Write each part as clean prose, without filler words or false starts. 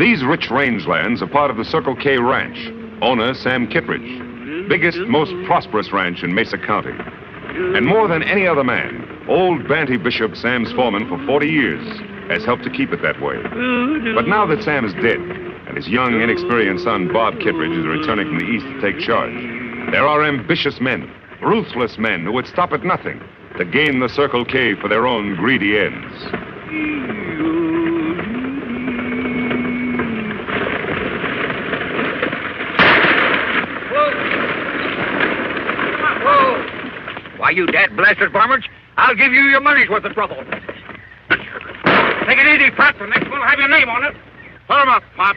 These rich rangelands are part of the Circle K Ranch, owner Sam Kittredge, biggest, most prosperous ranch in Mesa County. And more than any other man, old Banty Bishop, Sam's foreman for 40 years, has helped to keep it that way. But now that Sam is dead, and his young, inexperienced son, Bob Kittredge, is returning from the east to take charge, there are ambitious men, ruthless men who would stop at nothing to gain the Circle K for their own greedy ends. Why, you dead blasted varmints, I'll give you your money's worth of trouble. Take it easy, Pop. The next one will have your name on it. Pull him up, Pop.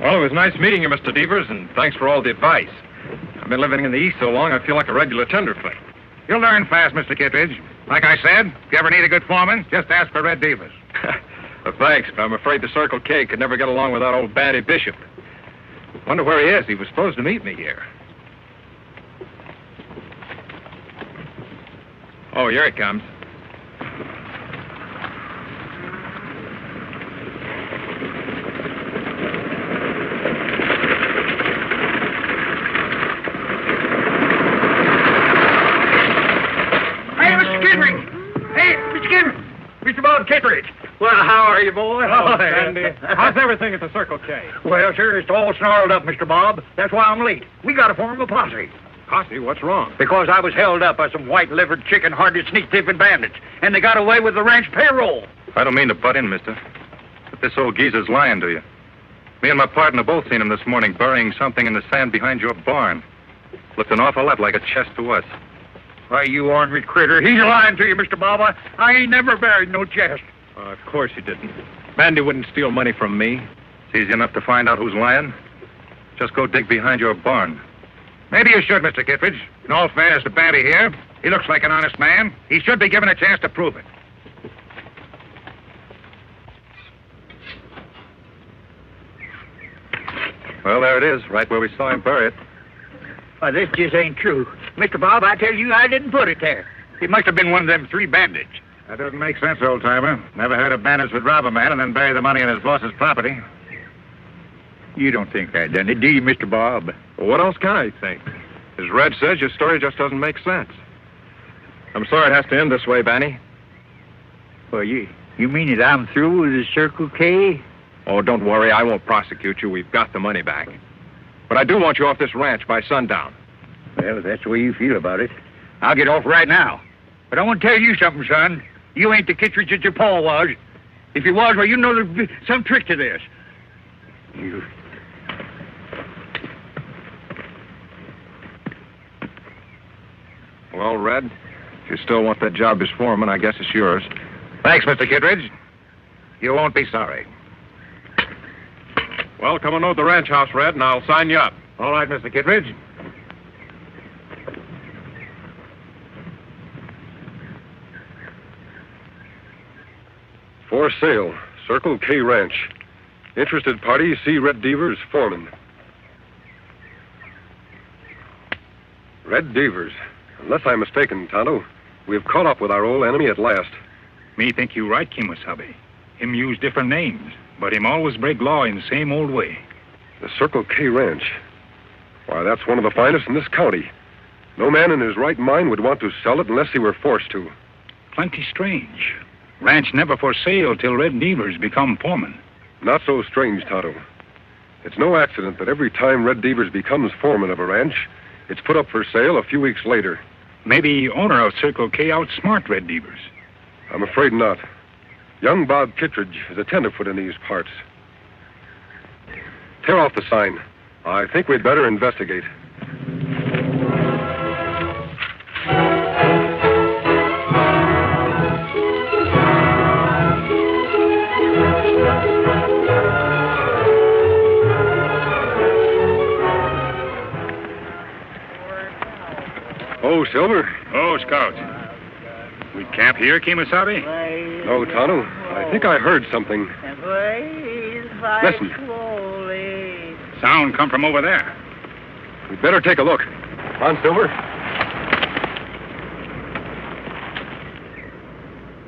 Well, it was nice meeting you, Mr. Devers, and thanks for all the advice. I've been living in the East so long, I feel like a regular tenderfoot. You'll learn fast, Mr. Kittredge. Like I said, if you ever need a good foreman, just ask for Red Devers. Well, thanks, but I'm afraid the Circle K could never get along without old Banty Bishop. Wonder where he is. He was supposed to meet me here. Oh, here he comes. Kittredge. Well, how are you, boy? Hello, Sandy. How's everything at the Circle K? Well, sir, it's all snarled up, Mr. Bob. That's why I'm late. We got to form a posse. Posse? What's wrong? Because I was held up by some white-livered, chicken-hearted, sneak-thieving bandits, and they got away with the ranch payroll. I don't mean to butt in, mister, but this old geezer's lying to you. Me and my partner both seen him this morning burying something in the sand behind your barn. Looked an awful lot like a chest to us. Why, you ornery critter, he's lying to you, Mr. Bob. I ain't never buried no chest. Of course you didn't. Bandy wouldn't steal money from me. It's easy enough to find out who's lying. Just go dig behind your barn. Maybe you should, Mr. Kittredge. In all fairness to Banty here, he looks like an honest man. He should be given a chance to prove it. Well, there it is, right where we saw him bury it. Why, this just ain't true. Mr. Bob, I tell you, I didn't put it there. It must have been one of them three bandits. That doesn't make sense, old-timer. Never heard of bandits would rob a man and then bury the money in his boss's property. You don't think I done it, do you, Mr. Bob? Well, what else can I think? As Red says, your story just doesn't make sense. I'm sorry it has to end this way, Banty. Well, you mean that I'm through with the Circle K? Oh, don't worry. I won't prosecute you. We've got the money back. But I do want you off this ranch by sundown. Well, if that's the way you feel about it, I'll get off right now. But I want to tell you something, son. You ain't the Kittredge that your pa was. If you was, well, you know there's some trick to this. You... Well, Red, if you still want that job as foreman, I guess it's yours. Thanks, Mr. Kittredge. You won't be sorry. Well, come on over to the ranch house, Red, and I'll sign you up. All right, Mr. Kittredge. For sale, Circle K Ranch. Interested party, see Red Devers, foreman. Red Devers. Unless I'm mistaken, Tonto, we've caught up with our old enemy at last. Me think you right, Kimosabe. Him use different names, but him always break law in the same old way. The Circle K Ranch. Why, that's one of the finest in this county. No man in his right mind would want to sell it unless he were forced to. Plenty strange. Ranch never for sale till Red Devers become foreman. Not so strange, Tonto. It's no accident that every time Red Devers becomes foreman of a ranch, it's put up for sale a few weeks later. Maybe owner of Circle K outsmart Red Devers. I'm afraid not. Young Bob Kittredge is a tenderfoot in these parts. Tear off the sign. I think we'd better investigate. Silver. Oh, Scout. We camp here, Kemosabe? No, Tonto. I think I heard something. Listen. Sound come from over there. We'd better take a look. Come on, Silver.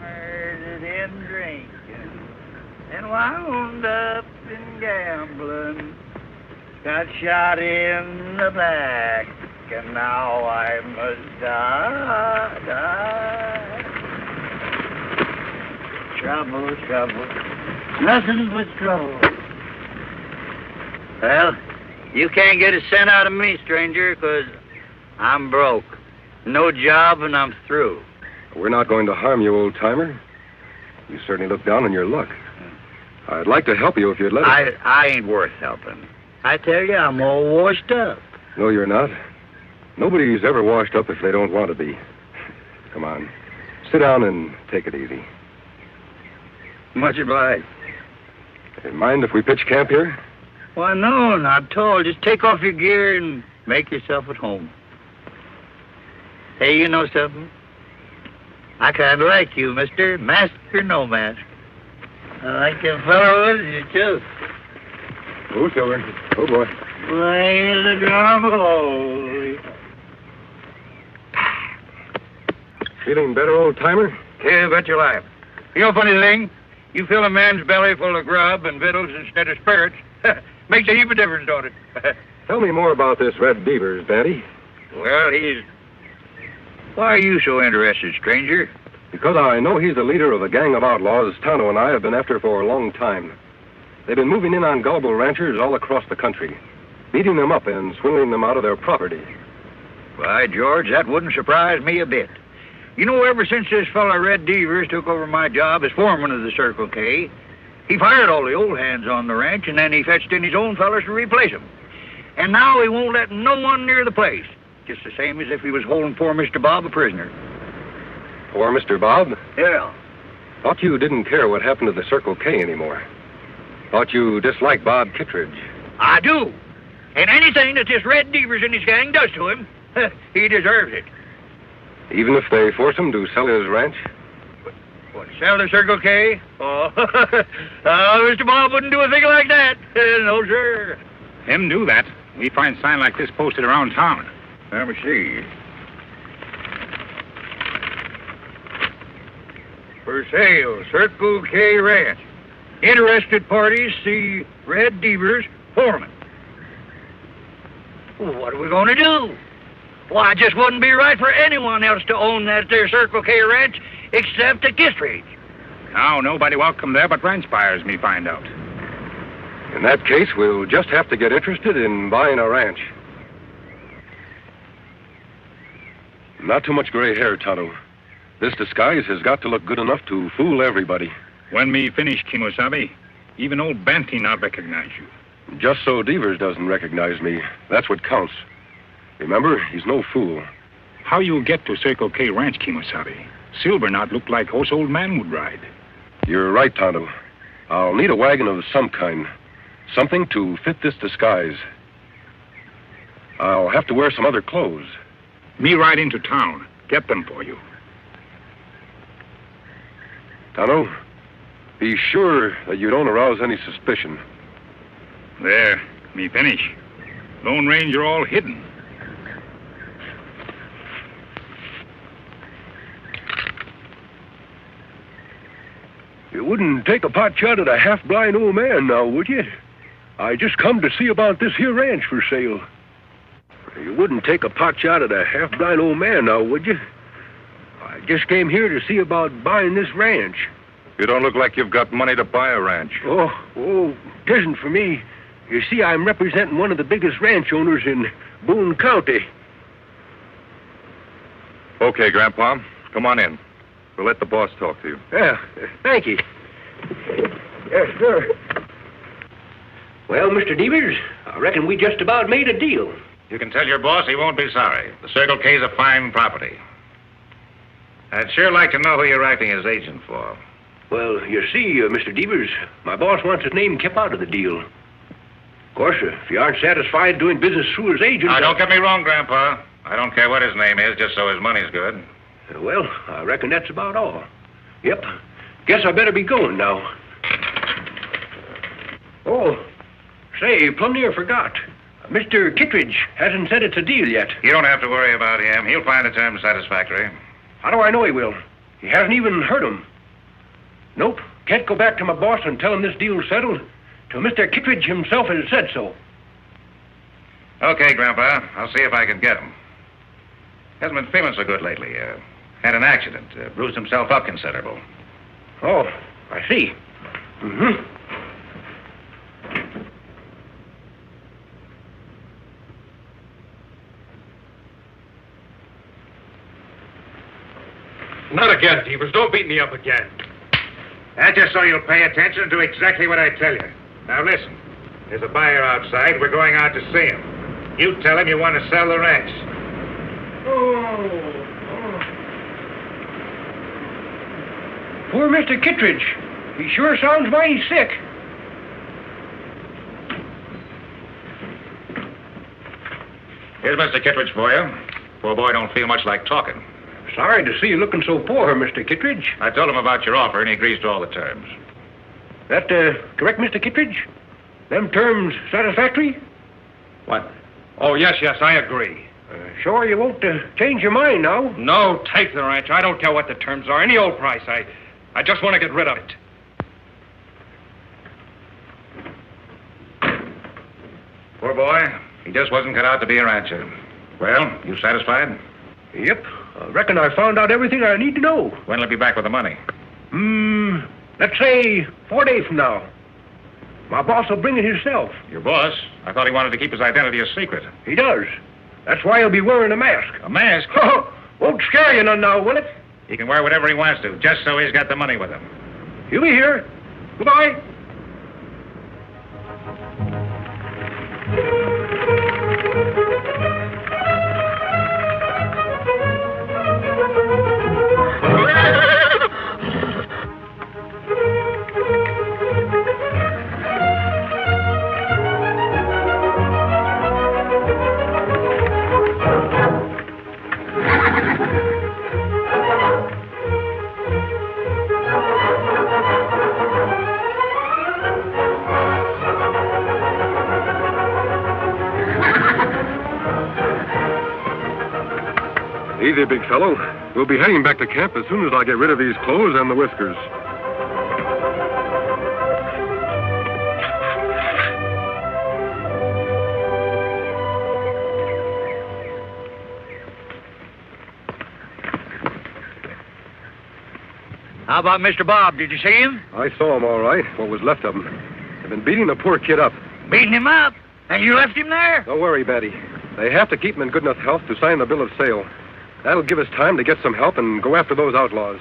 Murdered and drinking and wound up in gambling. Got shot in the back, and now I must die. Trouble, trouble, nothing but trouble. Well, you can't get a cent out of me, stranger, 'cause I'm broke. No job, and I'm through. We're not going to harm you, old-timer. You certainly look down on your luck. I'd like to help you if you'd let us. I ain't worth helping. I tell you, I'm all washed up. No, you're not. Nobody's ever washed up if they don't want to be. Come on. Sit down and take it easy. Much obliged. Mind if we pitch camp here? Why, no, not at all. Just take off your gear and make yourself at home. Hey, you know something? I kind of like you, mister. Mask or no mask. I like them fellows, you too. Oh, Silver. Oh, boy. Play the drum, holy. Feeling better, old-timer? Yeah, bet your life. You know, funny thing, you fill a man's belly full of grub and victuals instead of spirits. Makes a heap of difference, don't it? Tell me more about this Red Beavers, Banty. Well, Why are you so interested, stranger? Because I know he's the leader of a gang of outlaws Tonto and I have been after for a long time. They've been moving in on gullible ranchers all across the country, beating them up and swindling them out of their property. Why, George, that wouldn't surprise me a bit. You know, ever since this fella Red Devers took over my job as foreman of the Circle K, he fired all the old hands on the ranch, and then he fetched in his own fellas to replace them. And now he won't let no one near the place, just the same as if he was holding poor Mr. Bob a prisoner. Poor Mr. Bob? Yeah. Thought you didn't care what happened to the Circle K anymore. Thought you disliked Bob Kittredge. I do. And anything that this Red Devers and his gang does to him, he deserves it. Even if they force him to sell his ranch? What, sell the Circle K? Oh, Mr. Bob wouldn't do a thing like that. No, sir. Him do that. We find sign like this posted around town. Let me see. For sale, Circle K Ranch. Interested parties see Red Devers, foreman. Well, what are we going to do? Why, it just wouldn't be right for anyone else to own that there Circle K Ranch except the Kittredge. Now, nobody welcome there but ranch buyers, me find out. In that case, we'll just have to get interested in buying a ranch. Not too much gray hair, Tonto. This disguise has got to look good enough to fool everybody. When me finish, Kemosabe, even old Banty not recognize you. Just so Devers doesn't recognize me, that's what counts. Remember, he's no fool. How you get to Circle K Ranch, Kemosabe? Silver not look like horse old man would ride. You're right, Tonto. I'll need a wagon of some kind. Something to fit this disguise. I'll have to wear some other clothes. Me ride into town, get them for you. Tonto, be sure that you don't arouse any suspicion. There, me finish. Lone Ranger all hidden. You wouldn't take a pot shot at a half-blind old man now, would you? I just come to see about this here ranch for sale. You wouldn't take a pot shot at a half-blind old man now, would you? I just came here to see about buying this ranch. You don't look like you've got money to buy a ranch. Oh, it isn't for me. You see, I'm representing one of the biggest ranch owners in Boone County. Okay, Grandpa, come on in. We'll let the boss talk to you. Yeah, thank you. Yes, sir. Well, Mr. Devers, I reckon we just about made a deal. You can tell your boss he won't be sorry. The Circle K's a fine property. I'd sure like to know who you're acting as agent for. Well, you see, Mr. Devers, my boss wants his name kept out of the deal. Of course, if you aren't satisfied doing business through his agent... Now, don't get me wrong, Grandpa. I don't care what his name is, just so his money's good. Well, I reckon that's about all. Yep. Guess I better be going now. Oh, say, plumb near forgot. Mr. Kittredge hasn't said it's a deal yet. You don't have to worry about him. He'll find the terms satisfactory. How do I know he will? He hasn't even heard 'em. Nope. Can't go back to my boss and tell him this deal's settled till Mr. Kittredge himself has said so. Okay, Grandpa. I'll see if I can get him. Hasn't been feeling so good lately. Had an accident. Bruised himself up considerable. Oh, I see. Mm-hmm. Not again, Devers. Don't beat me up again. That's just so you'll pay attention and do exactly what I tell you. Now listen. There's a buyer outside. We're going out to see him. You tell him you want to sell the ranch. Poor Mr. Kittredge. He sure sounds mighty sick. Here's Mr. Kittredge for you. Poor boy don't feel much like talking. Sorry to see you looking so poor, Mr. Kittredge. I told him about your offer, and he agrees to all the terms. That correct, Mr. Kittredge? Them terms satisfactory? What? Oh, yes, I agree. Sure you won't change your mind now? No, take the ranch. I don't care what the terms are. Any old price. I just want to get rid of it. Poor boy. He just wasn't cut out to be a rancher. Well, you satisfied? Yep. I reckon I found out everything I need to know. When'll he be back with the money? Let's say 4 days from now. My boss will bring it himself. Your boss? I thought he wanted to keep his identity a secret. He does. That's why he'll be wearing a mask. A mask? Won't scare you none now, will it? He can wear whatever he wants to, just so he's got the money with him. He'll be here. Goodbye. Easy, big fellow. We'll be heading back to camp as soon as I get rid of these clothes and the whiskers. How about Mr. Bob? Did you see him? I saw him all right, what was left of him. They've been beating the poor kid up. Beating him up? And you left him there? Don't worry, Banty. They have to keep him in good enough health to sign the bill of sale. That'll give us time to get some help and go after those outlaws.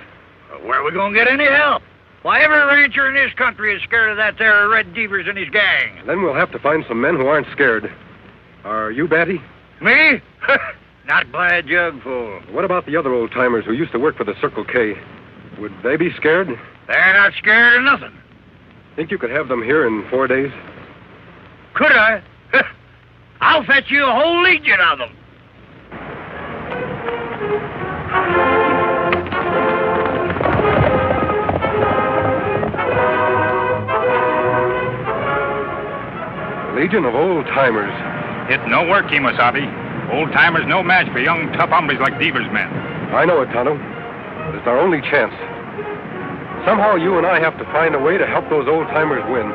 Where are we going to get any help? Why, every rancher in this country is scared of that there Red Devers and his gang. Then we'll have to find some men who aren't scared. Are you, Banty? Me? Not by a jugful. What about the other old-timers who used to work for the Circle K? Would they be scared? They're not scared of nothing. Think you could have them here in 4 days? Could I? I'll fetch you a whole legion of them. Legion of old-timers. It no work, Kemosabe. Old-timers no match for young, tough hombres like Devers' men. I know it, Tonto. But it's our only chance. Somehow you and I have to find a way to help those old-timers win.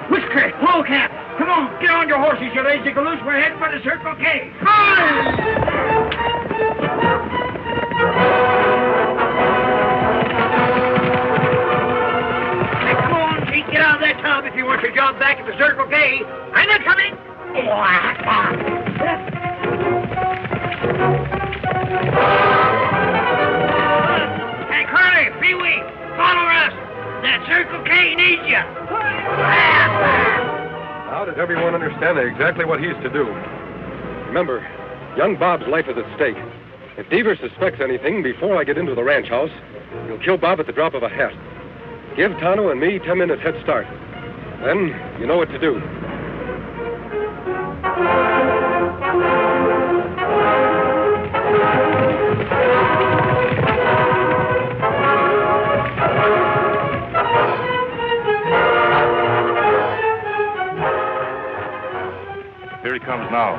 Whiskey, pull cap. Come on, get on your horses, you lazy galoot. We're heading for the Circle K. Come on, Pete, get out of that tub if you want your job back at the Circle K. And they're coming. Hey, Curly, Pee-wee, follow us. That Circle K needs you. Now does everyone understand exactly what he's to do? Remember, young Bob's life is at stake. If Deaver suspects anything before I get into the ranch house, he'll kill Bob at the drop of a hat. Give Tonto and me 10 minutes head start. Then you know what to do. Here he comes now.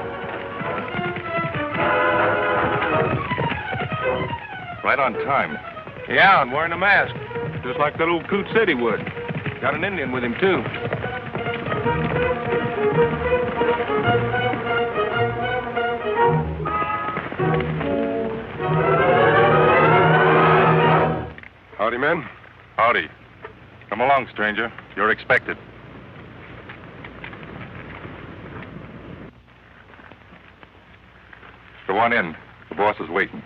Right on time. Yeah, and wearing a mask. Just like that old coot said he would. Got an Indian with him, too. Howdy, men. Howdy. Come along, stranger. You're expected. Go on in. The boss is waiting.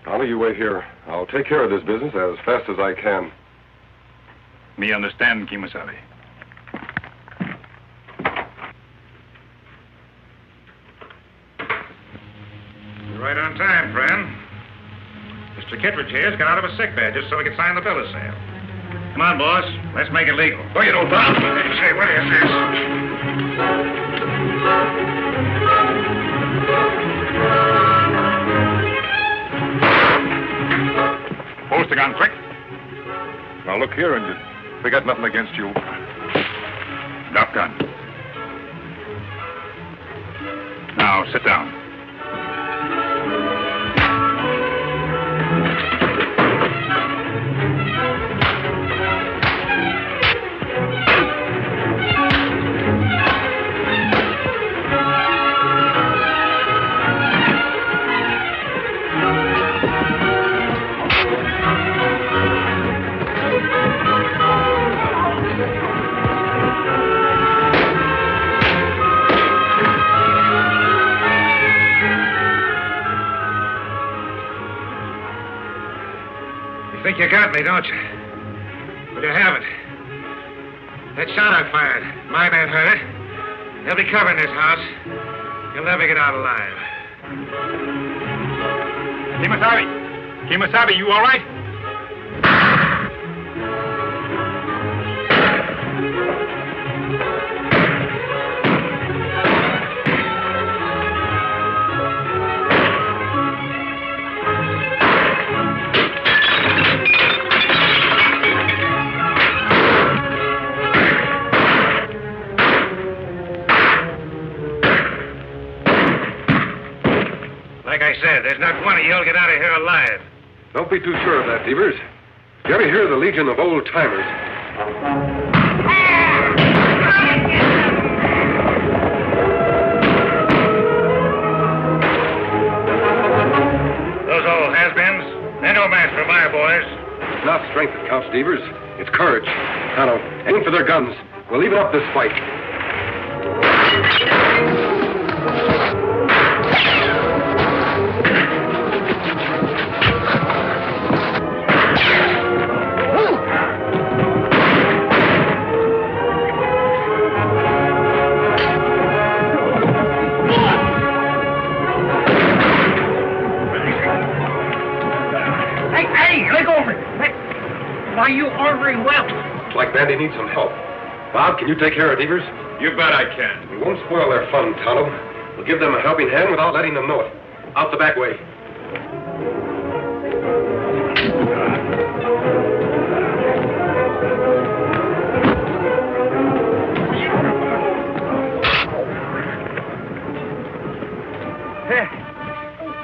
Tonto, you wait here. I'll take care of this business as fast as I can. Me understand, Kimasabi. You're right on time, friend. Mr. Kittredge here's got out of a sick bed just so he could sign the bill of sale. Come on, boss. Let's make it legal. Oh, you don't, Bob. Say, what is this? Post the gun, quick. Now, look here, Injun. We got nothing against you. Drop gun. Now, sit down. Think you got me, don't you? But you haven't. That shot I fired, my man heard it. They'll be covering this house. You'll never get out alive. Kimasabi! Kimasabi, you all right? Like I said, there's not one of you'll get out of here alive. Don't be too sure of that, Devers. Did you ever hear of the Legion of Old Timers? Those old has-beens, they're no match for my boys. It's not strength that counts, Devers. It's courage. Tonto, aim for their guns. We'll even up this fight. Why, you ornery whelp. Looks like Bandy needs some help. Bob, can you take care of Devers? You bet I can. We won't spoil their fun, Tonto. We'll give them a helping hand without letting them know it. Out the back way.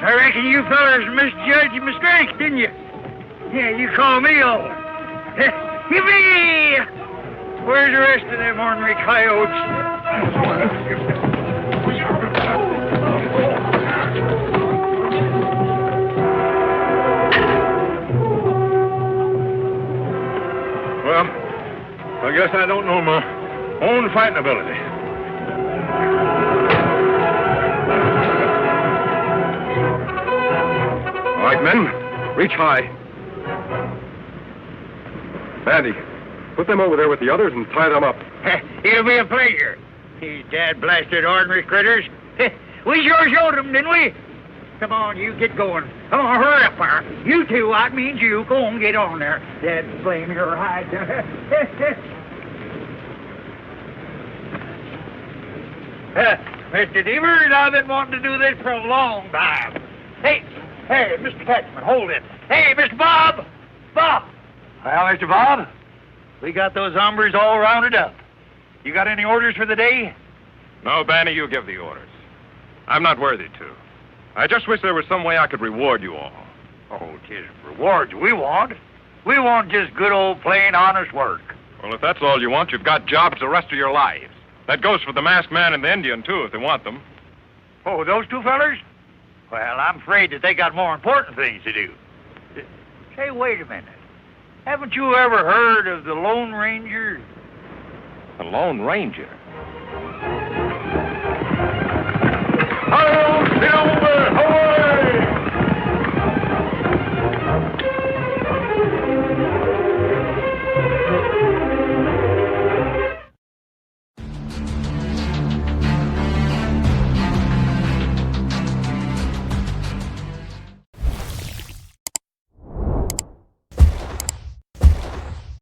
I reckon you fellas misjudged my strength, didn't you? Yeah, you called me old. Yippee! Where's the rest of them ornery coyotes? Well, I guess I don't know my own fighting ability. All right, men, reach high. Bandy, put them over there with the others and tie them up. It'll be a pleasure. These dad-blasted ornery critters. We sure showed them, didn't we? Come on, you get going. Come on, hurry up there. You two, that means you. Go on, get on there. That blame your hide. Mr. Devers, I've been wanting to do this for a long time. Hey, Mr. Catchman, hold it. Hey, Mr. Bob! Bob! Well, Mr. Bob, we got those hombres all rounded up. You got any orders for the day? No, Banty, you give the orders. I'm not worthy to. I just wish there was some way I could reward you all. Oh, 'tis rewards we want. We want just good old plain honest work. Well, if that's all you want, you've got jobs the rest of your lives. That goes for the masked man and the Indian, too, if they want them. Oh, those two fellers? Well, I'm afraid that they got more important things to do. Say, wait a minute. Haven't you ever heard of the Lone Ranger? The Lone Ranger?